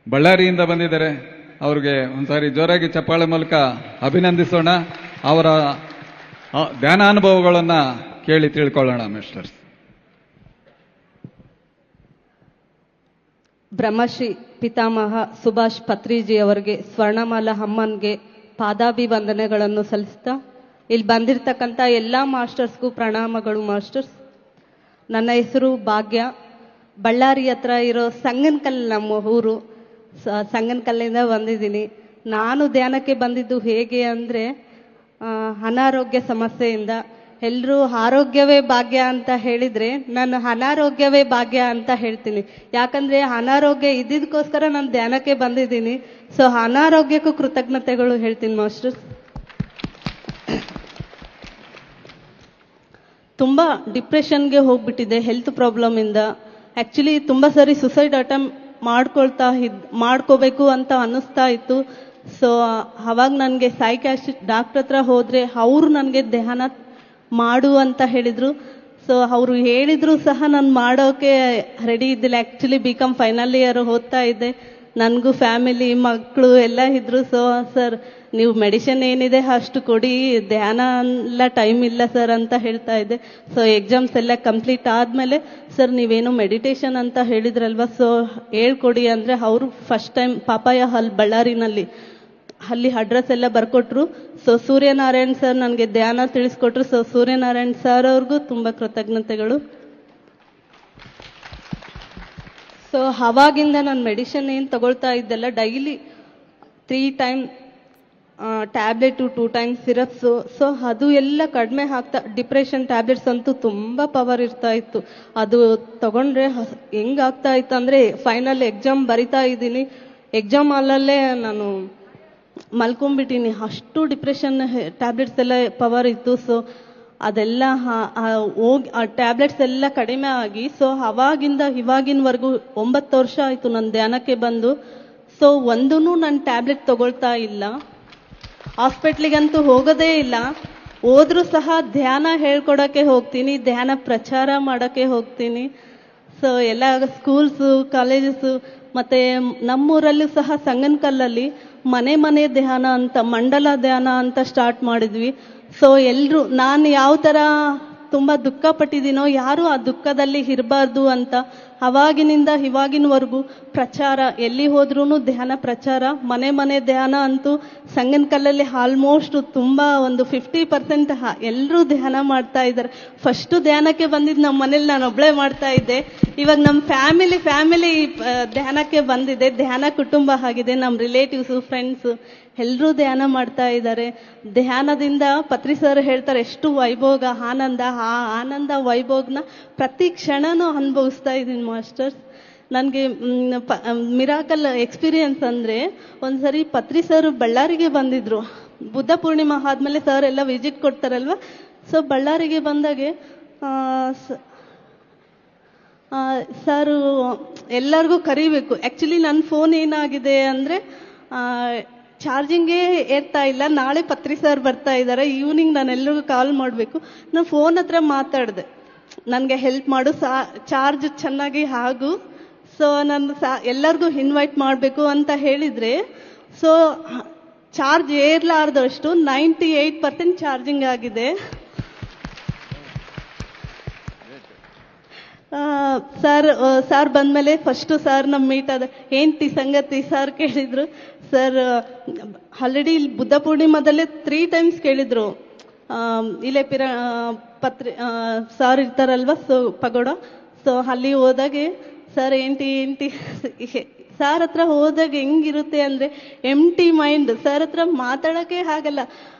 ಬಳ್ಳಾರಿಯಿಂದ ಬಂದಿದ್ದಾರೆ. ಅವ್ರಿಗೆ ಒಂದ್ಸಾರಿ ಜೋರಾಗಿ ಚಪ್ಪಾಳೆ ಮೂಲಕ ಅಭಿನಂದಿಸೋಣ. ಅವರ ಧ್ಯಾನಾನುಭವಗಳನ್ನ ಕೇಳಿ ತಿಳ್ಕೊಳ್ಳೋಣ. ಮಿಸ್ಟರ್ಸ್ ಬ್ರಹ್ಮಶ್ರೀ ಪಿತಾಮಹ ಸುಭಾಷ್ ಪತ್ರಿಜಿ ಅವರಿಗೆ, ಸ್ವರ್ಣಮಾಲಾ ಅಮ್ಮನ್ಗೆ ಪಾದಾಭಿವಂದನೆಗಳನ್ನು ಸಲ್ಲಿಸ್ತಾ, ಇಲ್ಲಿ ಬಂದಿರತಕ್ಕಂಥ ಎಲ್ಲ ಮಾಸ್ಟರ್ಸ್ಗೂ ಪ್ರಣಾಮಗಳು. ಮಾಸ್ಟರ್ಸ್, ನನ್ನ ಹೆಸರು ಭಾಗ್ಯ. ಬಳ್ಳಾರಿ ಹತ್ರ ಇರೋ ಸಂಗನಕಲ್ ನಮ್ಮ ಊರು. ಸಂಗನಕಲ್ಲಿಂದ ಬಂದಿದ್ದೀನಿ. ನಾನು ಧ್ಯಾನಕ್ಕೆ ಬಂದಿದ್ದು ಹೇಗೆ ಅಂದರೆ, ಅನಾರೋಗ್ಯ ಸಮಸ್ಯೆಯಿಂದ. ಎಲ್ಲರೂ ಆರೋಗ್ಯವೇ ಭಾಗ್ಯ ಅಂತ ಹೇಳಿದರೆ, ನಾನು ಅನಾರೋಗ್ಯವೇ ಭಾಗ್ಯ ಅಂತ ಹೇಳ್ತೀನಿ. ಯಾಕಂದರೆ ಅನಾರೋಗ್ಯ ಇದ್ದಿದ್ದಕ್ಕೋಸ್ಕರ ನಾನು ಧ್ಯಾನಕ್ಕೆ ಬಂದಿದ್ದೀನಿ. ಸೊ ಅನಾರೋಗ್ಯಕ್ಕೂ ಕೃತಜ್ಞತೆಗಳು ಹೇಳ್ತೀನಿ ಮಾಸ್ಟರ್ಸ್. ತುಂಬ ಡಿಪ್ರೆಷನ್ಗೆ ಹೋಗ್ಬಿಟ್ಟಿದೆ ಹೆಲ್ತ್ ಪ್ರಾಬ್ಲಮಿಂದ. ಆ್ಯಕ್ಚುಲಿ ತುಂಬ ಸರಿ ಸುಸೈಡ್ ಅಟೆಂಪ್ಟ್ ಮಾಡ್ಕೋಬೇಕು ಅಂತ ಅನ್ನಿಸ್ತಾ ಇತ್ತು. ಸೊ ಅವಾಗ ನನಗೆ ಸೈಕ್ಯಾಟ್ರಿಸ್ಟ್ ಡಾಕ್ಟರ್ ಹತ್ರ ಹೋದರೆ ಅವರು ನನಗೆ ಧ್ಯಾನ ಮಾಡು ಅಂತ ಹೇಳಿದರು. ಸೊ ಅವರು ಹೇಳಿದ್ರು ಸಹ ನಾನು ಮಾಡೋಕ್ಕೆ ರೆಡಿ ಇದ್ದಿಲ್ಲ. ಆ್ಯಕ್ಚುಲಿ BCom ಫೈನಲ್ ಇಯರ್ ಓದ್ತಾ ಇದ್ದೆ. ನನಗೂ ಫ್ಯಾಮಿಲಿ ಮಕ್ಕಳು ಎಲ್ಲ ಇದ್ರು. ಸೊ ಸರ್, ನೀವು ಮೆಡಿಸಿನ್ ಏನಿದೆ ಅಷ್ಟು ಕೊಡಿ, ಧ್ಯಾನ ಎಲ್ಲ ಟೈಮ್ ಇಲ್ಲ ಸರ್ ಅಂತ ಹೇಳ್ತಾ ಇದ್ದೆ. ಸೊ ಎಕ್ಸಾಮ್ಸ್ ಎಲ್ಲ ಕಂಪ್ಲೀಟ್ ಆದಮೇಲೆ, ಸರ್ ನೀವೇನು ಮೆಡಿಟೇಷನ್ ಅಂತ ಹೇಳಿದ್ರಲ್ವ, ಸೊ ಹೇಳ್ಕೊಡಿ ಅಂದರೆ ಅವರು ಫಸ್ಟ್ ಟೈಮ್ ಪಾಪಾಯ ಹಾಲ್ ಬಳ್ಳಾರಿನಲ್ಲಿ ಅಲ್ಲಿ ಅಡ್ರೆಸ್ ಎಲ್ಲ ಬರ್ಕೊಟ್ರು. ಸೊ ಸೂರ್ಯನಾರಾಯಣ್ ಸರ್ ನನಗೆ ಧ್ಯಾನ ತಿಳಿಸ್ಕೊಟ್ರು. ಸೊ ಸೂರ್ಯನಾರಾಯಣ್ ಸರ್ ಅವ್ರಿಗೂ ತುಂಬ ಕೃತಜ್ಞತೆಗಳು. ಸೊ ಅವಾಗಿಂದ ನಾನು ಮೆಡಿಸಿನ್ ಏನು ತಗೊಳ್ತಾ ಇದ್ದೆಲ್ಲ daily 3 time tablet, 2 time syrups. So ಅದು ಎಲ್ಲ ಕಡಿಮೆ ಆಗ್ತಾ, ಡಿಪ್ರೆಷನ್ ಟ್ಯಾಬ್ಲೆಟ್ಸ್ ಅಂತೂ ತುಂಬ ಪವರ್ ಇರ್ತಾ ಇತ್ತು. ಅದು ತಗೊಂಡ್ರೆ ಹೆಂಗಾಗ್ತಾ ಇತ್ತು ಅಂದರೆ, ಫೈನಲ್ ಎಕ್ಸಾಮ್ ಬರಿತಾ ಇದ್ದೀನಿ, ಎಕ್ಸಾಮ್ ಹಾಲಲ್ಲೇ ನಾನು ಮಲ್ಕೊಂಡ್ಬಿಟ್ಟಿನಿ. ಅಷ್ಟು ಡಿಪ್ರೆಷನ್ ಟ್ಯಾಬ್ಲೆಟ್ಸ್ ಎಲ್ಲ ಪವರ್ ಇತ್ತು. ಸೊ ಅದೆಲ್ಲ ಹೋಗಿ ಆ ಟ್ಯಾಬ್ಲೆಟ್ಸ್ ಎಲ್ಲ ಕಡಿಮೆ ಆಗಿ, ಸೊ ಅವಾಗಿಂದ ಇವಾಗಿನವರೆಗೂ 9 ವರ್ಷ ಆಯಿತು ನಾನು ಧ್ಯಾನಕ್ಕೆ ಬಂದು. ಸೊ ಒಂದೂ ನಾನು ಟ್ಯಾಬ್ಲೆಟ್ ತಗೊಳ್ತಾ ಇಲ್ಲ, ಹಾಸ್ಪಿಟ್ಲಿಗಂತೂ ಹೋಗೋದೇ ಇಲ್ಲ. ಹೋದ್ರೂ ಸಹ ಧ್ಯಾನ ಹೇಳ್ಕೊಡೋಕ್ಕೆ ಹೋಗ್ತೀನಿ, ಧ್ಯಾನ ಪ್ರಚಾರ ಮಾಡೋಕ್ಕೆ ಹೋಗ್ತೀನಿ. ಸೊ ಎಲ್ಲ ಸ್ಕೂಲ್ಸು, ಕಾಲೇಜಸ್ಸು, ಮತ್ತು ನಮ್ಮೂರಲ್ಲೂ ಸಹ ಸಂಗನಕಲ್ಲಲ್ಲಿ ಮನೆ ಧ್ಯಾನ ಅಂತ, ಮಂಡಲ ಧ್ಯಾನ ಅಂತ ಸ್ಟಾರ್ಟ್ ಮಾಡಿದ್ವಿ. ಸೊ ಎಲ್ಲರೂ, ನಾನು ಯಾವ ಥರ ತುಂಬ ದುಃಖ ಪಟ್ಟಿದ್ದೀನೋ, ಯಾರೂ ಆ ದುಃಖದಲ್ಲಿ ಇರಬಾರ್ದು ಅಂತ ಅವಾಗಿನಿಂದ ಇವಾಗಿನವರೆಗೂ ಪ್ರಚಾರ, ಎಲ್ಲಿ ಹೋದ್ರೂ ಧ್ಯಾನ ಪ್ರಚಾರ, ಮನೆ ಧ್ಯಾನ ಅಂತೂ ಸಂಗನಕಲ್ಲಲ್ಲಿ ಆಲ್ಮೋಸ್ಟ್ ತುಂಬ ಒಂದು 50% ಎಲ್ಲರೂ ಧ್ಯಾನ ಮಾಡ್ತಾ ಇದ್ದಾರೆ. ಫಸ್ಟು ಧ್ಯಾನಕ್ಕೆ ಬಂದಿದ್ದು ನಮ್ಮ ಮನೇಲಿ ನಾನು ಒಬ್ಬಳೇ ಮಾಡ್ತಾ ಇದ್ದೆ. ಇವಾಗ ನಮ್ಮ ಫ್ಯಾಮಿಲಿ ಧ್ಯಾನಕ್ಕೆ ಬಂದಿದೆ, ಧ್ಯಾನ ಕುಟುಂಬ ಆಗಿದೆ. ನಮ್ಮ ರಿಲೇಟಿವ್ಸು, ಫ್ರೆಂಡ್ಸು ಎಲ್ಲರೂ ಧ್ಯಾನ ಮಾಡ್ತಾ ಇದ್ದಾರೆ. ಧ್ಯಾನದಿಂದ ಪತ್ರಿ ಸರ್ ಹೇಳ್ತಾರೆ ಎಷ್ಟು ವೈಭೋಗ, ಆನಂದ, ಆ ಆನಂದ ವೈಭೋಗನ ಪ್ರತಿ ಕ್ಷಣನೂ ಅನುಭವಿಸ್ತಾ ಇದ್ದೀನಿ ಮಾಸ್ಟರ್ಸ್. ನನಗೆ ಮಿರಾಕಲ್ ಎಕ್ಸ್ಪೀರಿಯನ್ಸ್ ಅಂದರೆ, ಒಂದ್ಸರಿ ಪತ್ರಿ ಸರ್ ಬಳ್ಳಾರಿಗೆ ಬಂದಿದ್ರು. ಬುದ್ಧ ಪೂರ್ಣಿಮಾ ಆದಮೇಲೆ ಸರ್ ಎಲ್ಲ ವಿಸಿಟ್ ಕೊಡ್ತಾರಲ್ವ. ಸೊ ಬಳ್ಳಾರಿಗೆ ಬಂದಾಗೆ ಸರು ಎಲ್ಲರಿಗೂ ಕರಿಬೇಕು. ಆ್ಯಕ್ಚುಲಿ ನನ್ನ ಫೋನ್ ಏನಾಗಿದೆ ಅಂದರೆ, ಚಾರ್ಜಿಂಗೇ ಏರ್ತಾ ಇಲ್ಲ. ನಾಳೆ ಪತ್ರಿ ಸರ್ ಬರ್ತಾ ಇದ್ದಾರೆ, ಈವ್ನಿಂಗ್ ನಾನು ಎಲ್ರಿಗೂ ಕಾಲ್ ಮಾಡಬೇಕು. ನಾನು ಫೋನ್ ಹತ್ರ ಮಾತಾಡಿದೆ, ನನಗೆ ಹೆಲ್ಪ್ ಮಾಡು, ಚಾರ್ಜ್ ಚೆನ್ನಾಗಿ ಆಗು. ಸೊ ನಾನು ಎಲ್ಲರಿಗೂ ಇನ್ವೈಟ್ ಮಾಡಬೇಕು ಅಂತ ಹೇಳಿದರೆ, ಸೊ ಚಾರ್ಜ್ ಏರ್ಲಾರ್ದಷ್ಟು 98% ಚಾರ್ಜಿಂಗ್ ಆಗಿದೆ. ಸರ್ ಬಂದಮೇಲೆ ಫಸ್ಟು ಸರ್ ನಮ್ಮ ಮೀಟ್ ಆದ, ಏನ್ತಿ ಸಂಗತಿ ಸರ್ ಕೇಳಿದ್ರು. ಸರ್ ಆಲ್ರೆಡಿ ಇಲ್ಲಿ ಬುದ್ಧ ಪೂರ್ಣಿಮಾದಲ್ಲೇ 3 ಟೈಮ್ಸ್ ಕೇಳಿದ್ರು. ಇಲ್ಲೇ ಪತ್ರಿ ಸರ್ ಇರ್ತಾರಲ್ವ, ಸೊ ಪಗೋಡ. ಸೊ ಅಲ್ಲಿ ಹೋದಾಗೆ ಸರ್ ఏంటి ಸರ್ ಹತ್ರ ಹೋದಾಗ ಹೆಂಗಿರುತ್ತೆ ಅಂದರೆ, ಎಂಟಿ ಮೈಂಡ್. ಸರ್ ಹತ್ರ ಮಾತಾಡೋಕ್ಕೆ ಆಗಲ್ಲ,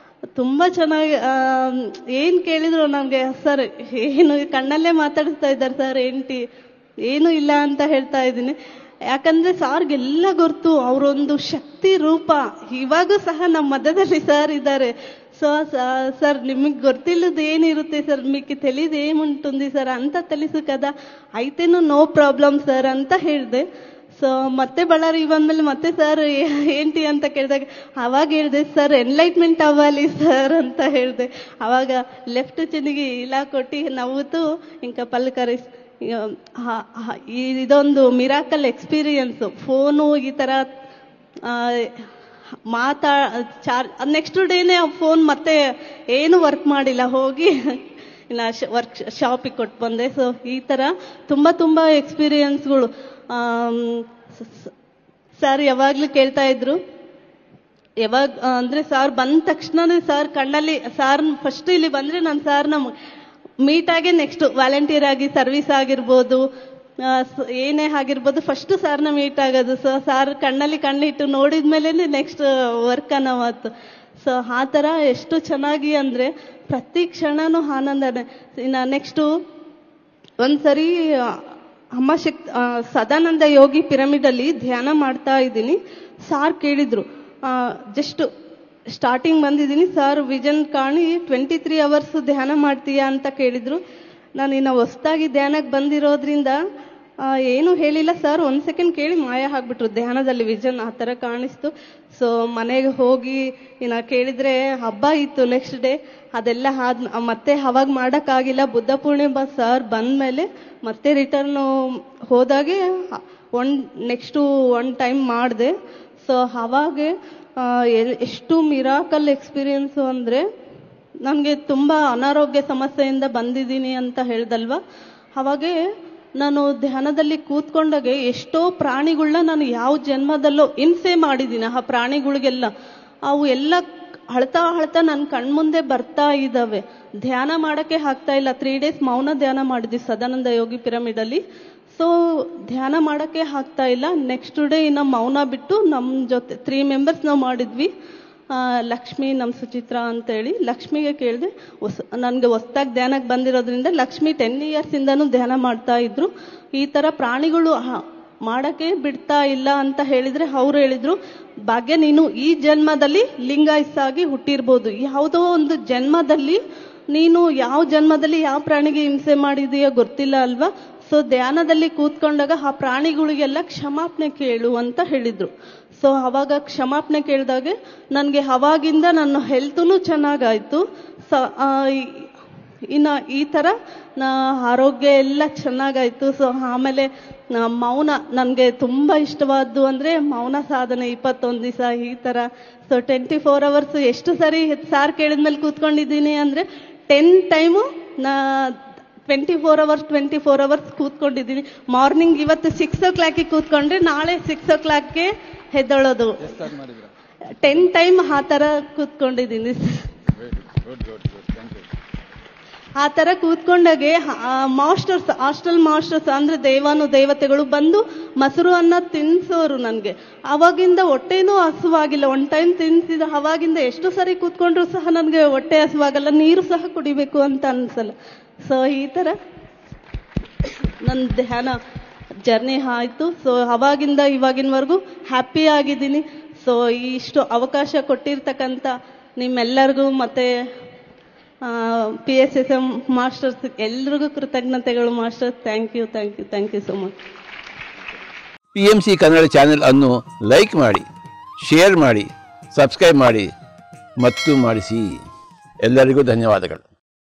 ತುಂಬ ಚೆನ್ನಾಗಿ ಏನು ಕೇಳಿದ್ರು ನನಗೆ ಸರ್ ಏನು ಕಣ್ಣಲ್ಲೇ ಮಾತಾಡಿಸ್ತಾ ಇದ್ದಾರೆ. ಸರ್ ಏನೂ ಇಲ್ಲ ಅಂತ ಹೇಳ್ತಾ ಇದ್ದೀನಿ. ಯಾಕಂದರೆ ಸಾರ್ಗೆಲ್ಲ ಗೊತ್ತು, ಅವರೊಂದು ಶಕ್ತಿ ರೂಪ. ಇವಾಗೂ ಸಹ ನಮ್ಮ ಮಧ್ಯದಲ್ಲಿ ಸರ್ ಇದ್ದಾರೆ. సో సార్ మీకు గుర్తిల్లదు ఏనిರುತ್ತೆ సార్, మీకు తెలియదు ఏముంటుంది సార్, అంతా తెలుసు కదా, అయితేనూ నో ప్రాబ్లం సార్ ಅಂತ ಹೇಳಿದೆ. ಸೊ ಮತ್ತೆ ಬಳ್ಳಾರಿ ಬಂದ್ಮೇಲೆ ಮತ್ತೆ ಸರ್ ఏంటి ಅಂತ ಕೇಳಿದಾಗ ಅವಾಗ ಹೇಳಿದೆ ಸರ್ ಎನ್ಲೈಟ್ಮೆಂಟ್ ಅవ్వాలి ಸರ್ ಅಂತ ಹೇಳಿದೆ. ಅವಾಗ ಲೆಫ್ಟ್ ಚೆನ್ನಿಗೆ ఇలా ಕೊಟ್ಟು ನవ్వుతూ ఇంకా పలకరిస్ ಇದೊಂದು ಮಿರಾಕಲ್ ಎಕ್ಸ್ಪೀರಿಯನ್ಸ್. ಫೋನು ಈ ಥರ ನೆಕ್ಸ್ಟ್ ಡೇನೇ ಆ ಫೋನ್ ಮತ್ತೆ ಏನು ವರ್ಕ್ ಮಾಡಿಲ್ಲ, ಹೋಗಿ ಇನ್ನು ವರ್ಕ್ ಶಾಪಿಗೆ ಕೊಟ್ಟು ಬಂದೆ. ಸೊ ಈ ಥರ ತುಂಬ ಎಕ್ಸ್ಪೀರಿಯನ್ಸ್ಗಳು. ಸರ್ ಯಾವಾಗಲೂ ಕೇಳ್ತಾ ಇದ್ರು, ಯಾವಾಗ ಅಂದರೆ ಸಾರ್ ಬಂದ ತಕ್ಷಣನೇ ಸಾರ್ ಕಣ್ಣಲ್ಲಿ ಸಾರ್ ಫಸ್ಟ್ ಇಲ್ಲಿ ಬಂದರೆ ನಾನು ಸಾರ್ನ ಮೀಟ್ ಆಗಿ ನೆಕ್ಸ್ಟ್ ವಾಲಂಟಿಯರ್ ಆಗಿ ಸರ್ವಿಸ್ ಆಗಿರ್ಬೋದು, ಏನೇ ಆಗಿರ್ಬೋದು, ಫಸ್ಟ್ ಸಾರ್ನ ಮೀಟ್ ಆಗೋದು. ಸೊ ಸಾರ್ ಕಣ್ಣಲ್ಲಿ ಕಣ್ಣಿಟ್ಟು ನೋಡಿದ ಮೇಲೆ ನೆಕ್ಸ್ಟ್ ವರ್ಕ್ ಅನ್ನೋವತ್ತು. ಸೊ ಆ ಥರ ಎಷ್ಟು ಚೆನ್ನಾಗಿ ಅಂದರೆ ಪ್ರತಿ ಕ್ಷಣನೂ ಆನಂದನೇ. ಇನ್ನು ನೆಕ್ಸ್ಟು ಒಂದ್ಸರಿ ಅಮ್ಮ ಸದಾನಂದ ಯೋಗಿ ಪಿರಮಿಡಲ್ಲಿ ಧ್ಯಾನ ಮಾಡ್ತಾ ಇದ್ದೀನಿ. ಸಾರ್ ಕೇಳಿದ್ರು, ಜಸ್ಟ್ ಸ್ಟಾರ್ಟಿಂಗ್ ಬಂದಿದ್ದೀನಿ ಸಾರ್, ವಿಷನ್ ಕಾಣಿ 23 hours ಧ್ಯಾನ ಮಾಡ್ತೀಯಾ ಅಂತ ಕೇಳಿದ್ರು. ನಾನು ಇನ್ನು ಹೊಸ್ದಾಗಿ ಧ್ಯಾನಕ್ಕೆ ಬಂದಿರೋದ್ರಿಂದ ಏನೂ ಹೇಳಿಲ್ಲ. ಸರ್ 1 ಸೆಕೆಂಡ್ ಕೇಳಿ ಮಾಯ ಆಗ್ಬಿಟ್ರು ಧ್ಯಾನದಲ್ಲಿ, ವಿಷನ್ ಆ ಥರ ಕಾಣಿಸ್ತು. ಸೊ ಮನೆಗೆ ಹೋಗಿ ಇನ್ನು ಕೇಳಿದರೆ ಹಬ್ಬ ಇತ್ತು ನೆಕ್ಸ್ಟ್ ಡೇ, ಅದೆಲ್ಲ ಮತ್ತೆ ಅವಾಗ ಮಾಡೋಕ್ಕಾಗಿಲ್ಲ. ಬುದ್ಧ ಪೂರ್ಣಿಮಾ ಸಾರ್ ಬಂದಮೇಲೆ ಮತ್ತೆ ರಿಟರ್ನು ಹೋದಾಗೆ ನೆಕ್ಸ್ಟು ಒನ್ ಟೈಮ್ ಮಾಡಿದೆ. ಸೊ ಅವಾಗ ಎಷ್ಟು ಮಿರಾಕಲ್ ಎಕ್ಸ್ಪೀರಿಯನ್ಸು ಅಂದರೆ, ನನಗೆ ತುಂಬ ಅನಾರೋಗ್ಯ ಸಮಸ್ಯೆಯಿಂದ ಬಂದಿದ್ದೀನಿ ಅಂತ ಹೇಳ್ದಲ್ವ, ಅವಾಗೆ ನಾನು ಧ್ಯಾನದಲ್ಲಿ ಕೂತ್ಕೊಂಡಾಗೆ ಎಷ್ಟೋ ಪ್ರಾಣಿಗಳನ್ನ ನಾನು ಯಾವ ಜನ್ಮದಲ್ಲೋ ಹಿಂಸೆ ಮಾಡಿದ್ದೀನಿ. ಆ ಪ್ರಾಣಿಗಳಿಗೆಲ್ಲ ಅವು ಎಲ್ಲ ಅಳ್ತಾ ನನ್ನ ಕಣ್ಮುಂದೆ ಬರ್ತಾ ಇದ್ದಾವೆ. ಧ್ಯಾನ ಮಾಡೋಕ್ಕೆ ಆಗ್ತಾ ಇಲ್ಲ. 3 days ಮೌನ ಧ್ಯಾನ ಮಾಡಿದ್ವಿ ಸದಾನಂದ ಯೋಗಿ ಪಿರಮಿಡಲ್ಲಿ. ಸೊ ಧ್ಯಾನ ಮಾಡೋಕ್ಕೆ ಆಗ್ತಾ ಇಲ್ಲ. ನೆಕ್ಸ್ಟ್ ಡೇ ಇನ್ನು ಮೌನ ಬಿಟ್ಟು ನಮ್ಮ ಜೊತೆ 3 members ನಾವು ಮಾಡಿದ್ವಿ. ಲಕ್ಷ್ಮಿ, ನಮ್ಮ ಸುಚಿತ್ರಾ ಅಂತೇಳಿ. ಲಕ್ಷ್ಮಿಗೆ ಕೇಳಿದೆ, ನನಗೆ ಹೊಸ್ದಾಗಿ ಧ್ಯಾನಕ್ಕೆ ಬಂದಿರೋದ್ರಿಂದ ಲಕ್ಷ್ಮಿ 10 years ಇಂದನೂ ಧ್ಯಾನ ಮಾಡ್ತಾ ಇದ್ರು. ಈ ಥರ ಪ್ರಾಣಿಗಳು ಮಾಡೋಕ್ಕೆ ಬಿಡ್ತಾ ಇಲ್ಲ ಅಂತ ಹೇಳಿದರೆ ಅವ್ರು ಹೇಳಿದ್ರು, ಭಾಗ್ಯ ನೀನು ಈ ಜನ್ಮದಲ್ಲಿ ಲಿಂಗಾಯಸ್ಸಾಗಿ ಹುಟ್ಟಿರ್ಬೋದು, ಯಾವುದೋ ಒಂದು ಜನ್ಮದಲ್ಲಿ ನೀನು ಯಾವ ಜನ್ಮದಲ್ಲಿ ಯಾವ ಪ್ರಾಣಿಗೆ ಹಿಂಸೆ ಮಾಡಿದೆಯೋ ಗೊತ್ತಿಲ್ಲ ಅಲ್ವಾ. ಸೊ ಧ್ಯಾನದಲ್ಲಿ ಕೂತ್ಕೊಂಡಾಗ ಆ ಪ್ರಾಣಿಗಳಿಗೆಲ್ಲ ಕ್ಷಮಾಪಣೆ ಕೇಳು ಅಂತ ಹೇಳಿದ್ರು. ಸೊ ಅವಾಗ ಕ್ಷಮಾಪಣೆ ಕೇಳಿದಾಗೆ ನನಗೆ ಅವಾಗಿಂದ ನನ್ನ ಹೆಲ್ತೂ ಚೆನ್ನಾಗಾಯಿತು. ಇನ್ನು ಈ ಥರ ಆರೋಗ್ಯ ಎಲ್ಲ ಚೆನ್ನಾಗಾಯಿತು. ಸೊ ಆಮೇಲೆ ಮೌನ ನನಗೆ ತುಂಬ ಇಷ್ಟವಾದ್ದು ಅಂದರೆ ಮೌನ ಸಾಧನೆ 21 ದಿವಸ ಈ ಥರ. ಸೊ 24 hours ಎಷ್ಟು ಸರಿ ಸಾರ್ ಕೇಳಿದ್ಮೇಲೆ ಕೂತ್ಕೊಂಡಿದ್ದೀನಿ ಅಂದರೆ 10 times 24 hours ಕೂತ್ಕೊಂಡಿದ್ದೀನಿ. ಮಾರ್ನಿಂಗ್ ಇವತ್ತು 6 o'clock ಕೂತ್ಕೊಂಡ್ರೆ ನಾಳೆ 6 o'clock ಹೆದ್ದಳೋದು. 10 times ಆ ಥರ ಕೂತ್ಕೊಂಡಿದ್ದೀನಿ. ಆ ಥರ ಕೂತ್ಕೊಂಡಾಗೆ ಮಾಸ್ಟರ್ಸ್, ಹಾಸ್ಟೆಲ್ ಮಾಸ್ಟರ್ಸ್ ಅಂದರೆ ದೇವತೆಗಳು ಬಂದು ಮೊಸರು ಅನ್ನ ತಿನ್ಸೋರು ನನಗೆ. ಅವಾಗಿಂದ ಹೊಟ್ಟೆನೂ ಹಸುವಾಗಿಲ್ಲ. 1 time ತಿನ್ಸಿದ ಅವಾಗಿಂದ ಎಷ್ಟು ಸರಿ ಕೂತ್ಕೊಂಡ್ರು ಸಹ ನನಗೆ ಹೊಟ್ಟೆ ಹಸುವಾಗಲ್ಲ, ನೀರು ಸಹ ಕುಡಿಬೇಕು ಅಂತ ಅನ್ಸಲ್ಲ. ಸೊ ಈ ಥರ ನನ್ನ ಧ್ಯಾನ ಜರ್ನಿ ಆಯಿತು. ಸೊ ಅವಾಗಿಂದ ಇವಾಗಿನವರೆಗೂ ಹ್ಯಾಪಿ ಆಗಿದ್ದೀನಿ. ಸೊ ಇಷ್ಟು ಅವಕಾಶ ಕೊಟ್ಟಿರ್ತಕ್ಕಂಥ ನಿಮ್ಮೆಲ್ಲರಿಗೂ ಮತ್ತು PSSM ಮಾಸ್ಟರ್ಸ್ ಎಲ್ರಿಗೂ ಕೃತಜ್ಞತೆಗಳು master. Thank you so much. PMC Kannada channel ಅನ್ನು ಲೈಕ್ ಮಾಡಿ, ಶೇರ್ ಮಾಡಿ, ಸಬ್ಸ್ಕ್ರೈಬ್ ಮಾಡಿ ಮತ್ತು ಮಾಡಿಸಿ. ಎಲ್ಲರಿಗೂ ಧನ್ಯವಾದಗಳು.